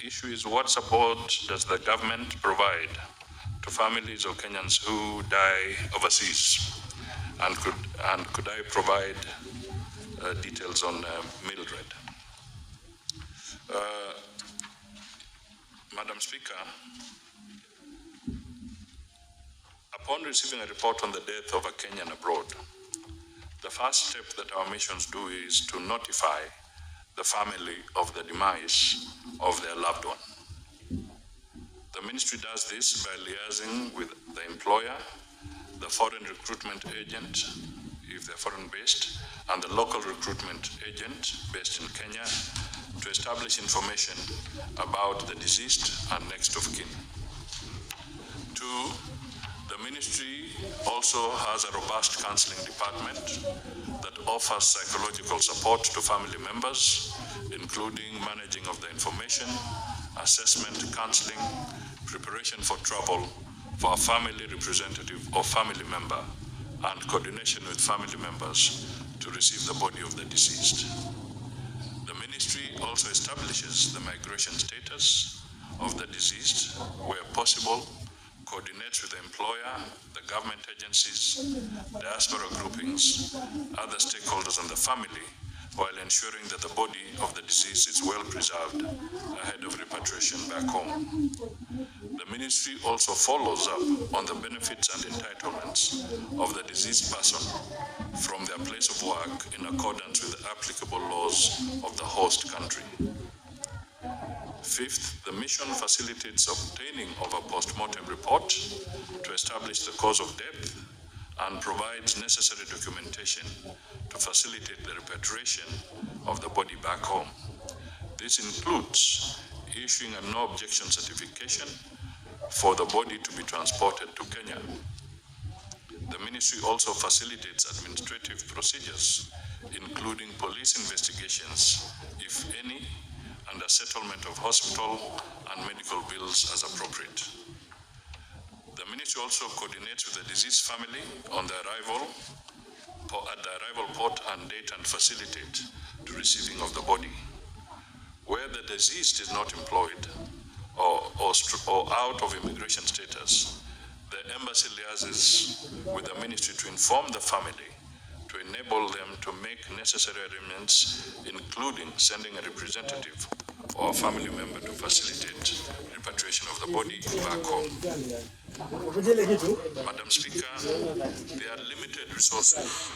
issue is, what support does the government provide to families of Kenyans who die overseas? And could I provide details on Mildred? Madam Speaker, upon receiving a report on the death of a Kenyan abroad, the first step that our missions do is to notify the family of the demise of their loved one. The ministry does this by liaising with the employer, the foreign recruitment agent, if they're foreign based, and the local recruitment agent based in Kenya to establish information about the deceased and next of kin. 2, the ministry also has a robust counseling department that offers psychological support to family members, including managing of the information, assessment, counseling, preparation for travel for a family representative or family member, and coordination with family members to receive the body of the deceased. The ministry also establishes the migration status of the deceased where possible, coordinates with the employer, the government agencies, diaspora groupings, other stakeholders and the family, while ensuring that the body of the deceased is well preserved ahead of repatriation back home. The ministry also follows up on the benefits and entitlements of the deceased person from their place of work in accordance with the applicable laws of the host country. 5th, the mission facilitates obtaining of a post-mortem report to establish the cause of death and provides necessary documentation to facilitate the repatriation of the body back home. This includes issuing a no objection certification for the body to be transported to Kenya. The ministry also facilitates administrative procedures, including police investigations, if any, and a settlement of hospital and medical bills as appropriate. The ministry also coordinates with the deceased family on the arrival at the arrival port and date and facilitate the receiving of the body. Where the deceased is not employed or out of immigration status, the embassy liaises with the ministry to inform the family to enable them to make necessary arrangements, including sending a representative or a family member to facilitate repatriation of the body back home. Madam Speaker, there are limited resources